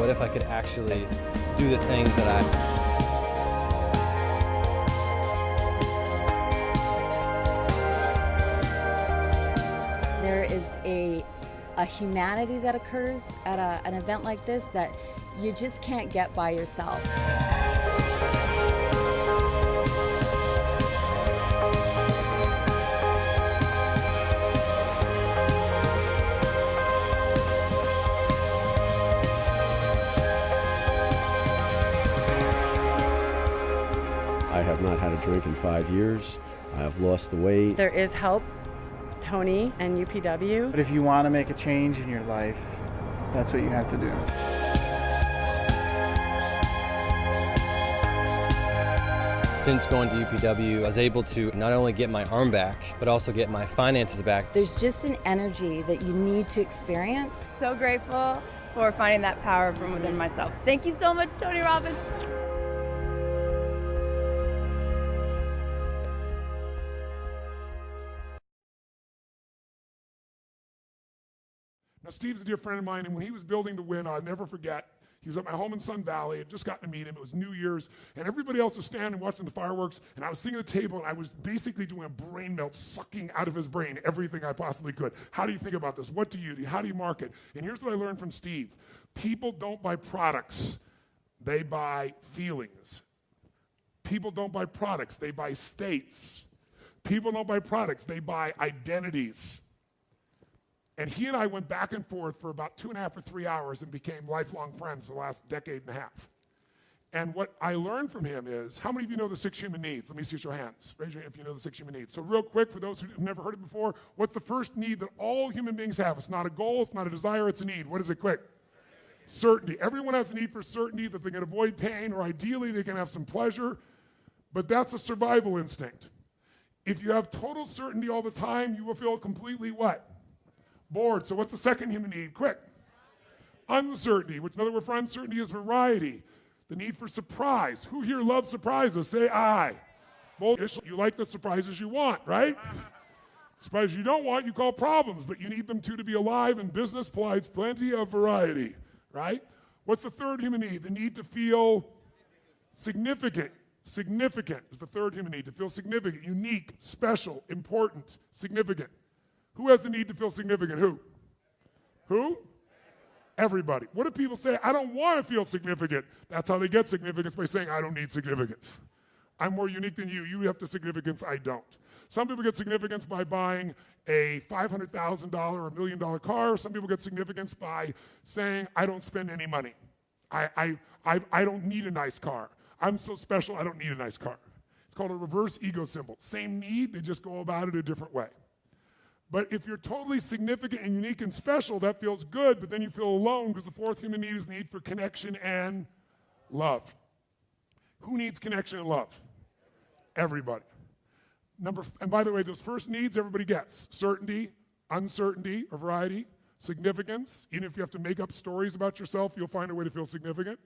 what if I could actually do the things that I... There is a humanity that occurs at an event like this that you just can't get by yourself. I have not had a drink in 5 years. I have lost the weight. There is help, Tony and UPW. But if you want to make a change in your life, that's what you have to do. Since going to UPW, I was able to not only get my arm back, but also get my finances back. There's just an energy that you need to experience. So grateful for finding that power from within myself. Thank you so much, Tony Robbins. Now, Steve's a dear friend of mine, and when he was building the Win, I'll never forget, he was at my home in Sun Valley. I had just gotten to meet him. It was New Year's, and everybody else was standing watching the fireworks, and I was sitting at the table, and I was basically doing a brain melt, sucking out of his brain everything I possibly could. How do you think about this? What do you do? How do you market? And here's what I learned from Steve. People don't buy products. They buy feelings. People don't buy products. They buy states. People don't buy products. They buy identities. And he and I went back and forth for about 2.5 or 3 hours and became lifelong friends for the last decade and a half. And what I learned from him is, how many of you know the 6 human needs? Let me see your hands. Raise your hand if you know the 6 human needs. So real quick, for those who've never heard it before, what's the first need that all human beings have? It's not a goal, it's not a desire, it's a need. What is it, quick? Certainty. Everyone has a need for certainty, that they can avoid pain, or ideally they can have some pleasure, but that's a survival instinct. If you have total certainty all the time, you will feel completely what? Bored. So what's the second human need? Quick. Uncertainty, which another word for uncertainty is variety. The need for surprise. Who here loves surprises? Say aye. Both. You like the surprises you want, right? Surprises you don't want, you call problems, but you need them too to be alive, and business provides plenty of variety, right? What's the third human need? The need to feel significant. Significant is the third human need, to feel significant, unique, special, important, significant. Who has the need to feel significant? Who? Who? Everybody. What do people say? I don't want to feel significant. That's how they get significance, by saying, I don't need significance. I'm more unique than you. You have the significance, I don't. Some people get significance by buying a $500,000 or $1 million car. Some people get significance by saying, I don't spend any money. I don't need a nice car. I'm so special, I don't need a nice car. It's called a reverse ego symbol. Same need, they just go about it a different way. But if you're totally significant and unique and special, that feels good, but then you feel alone, because the fourth human need is the need for connection and love. Who needs connection and love? Everybody. And by the way, those first needs everybody gets. Certainty, uncertainty, or variety, significance. Even if you have to make up stories about yourself, you'll find a way to feel significant,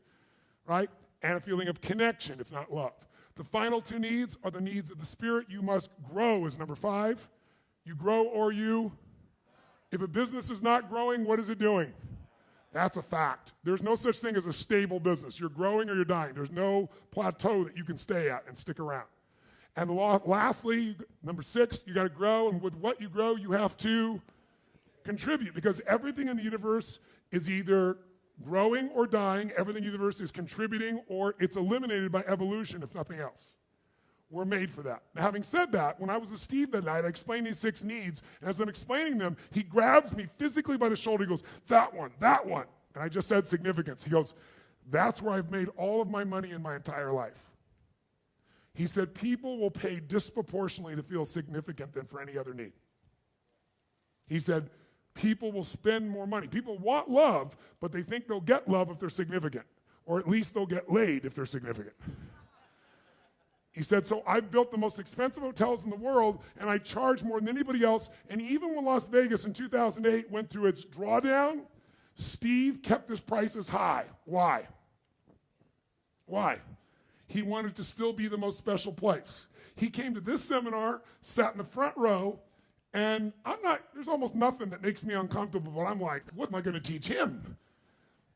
right? And a feeling of connection, if not love. The final two needs are the needs of the spirit. You must grow is number 5. You grow or you. If a business is not growing, what is it doing? That's a fact. There's no such thing as a stable business. You're growing or you're dying. There's no plateau that you can stay at and stick around. And lastly, number 6, you got to grow. And with what you grow, you have to contribute, because everything in the universe is either growing or dying. Everything in the universe is contributing, or it's eliminated by evolution, if nothing else. We're made for that. Now, having said that, when I was with Steve that night, I explained these 6 needs, and as I'm explaining them, he grabs me physically by the shoulder. He goes, that one, that one. And I just said significance. He goes, that's where I've made all of my money in my entire life. He said, people will pay disproportionately to feel significant than for any other need. He said, people will spend more money. People want love, but they think they'll get love if they're significant, or at least they'll get laid if they're significant. He said, so I built the most expensive hotels in the world, and I charge more than anybody else. And even when Las Vegas in 2008 went through its drawdown, Steve kept his prices high. Why? Why? He wanted to still be the most special place. He came to this seminar, sat in the front row, and there's almost nothing that makes me uncomfortable, but I'm like, what am I going to teach him?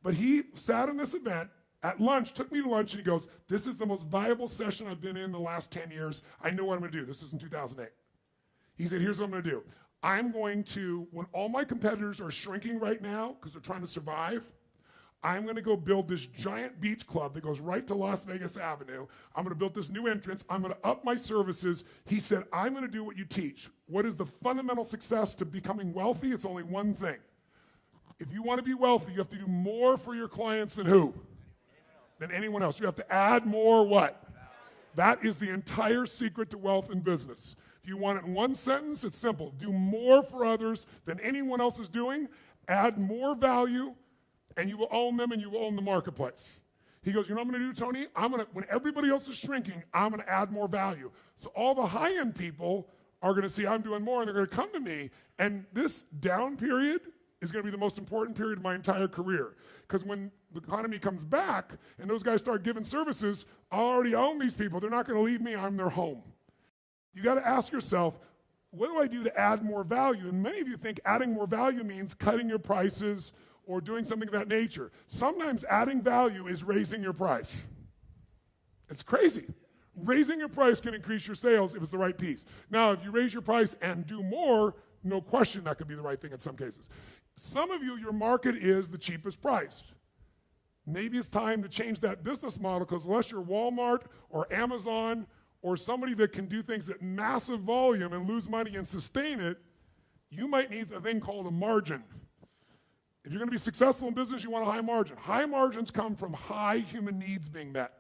But he sat in this event at lunch, took me to lunch, and he goes, this is the most viable session I've been in the last 10 years. I know what I'm going to do. This is in 2008. He said, here's what I'm going to do. I'm going to, when all my competitors are shrinking right now because they're trying to survive, I'm going to go build this giant beach club that goes right to Las Vegas Avenue. I'm going to build this new entrance. I'm going to up my services. He said, I'm going to do what you teach. What is the fundamental success to becoming wealthy? It's only one thing. If you want to be wealthy, you have to do more for your clients than who? Than anyone else. You have to add more what? That is the entire secret to wealth in business. If you want it in one sentence, it's simple. Do more for others than anyone else is doing, add more value, and you will own them and you will own the marketplace. He goes, you know what I'm going to do, Tony? When everybody else is shrinking, I'm going to add more value. So all the high-end people are going to see I'm doing more, and they're going to come to me. And this down period is going to be the most important period of my entire career. Because when the economy comes back and those guys start giving services, I already own these people. They're not going to leave me. I'm their home. You got to ask yourself, what do I do to add more value? And many of you think adding more value means cutting your prices or doing something of that nature. Sometimes adding value is raising your price. It's crazy. Raising your price can increase your sales if it's the right piece. Now, if you raise your price and do more, no question that could be the right thing in some cases. Some of you, your market is the cheapest price. Maybe it's time to change that business model, because unless you're Walmart or Amazon or somebody that can do things at massive volume and lose money and sustain it, you might need a thing called a margin. If you're going to be successful in business, you want a high margin. High margins come from high human needs being met.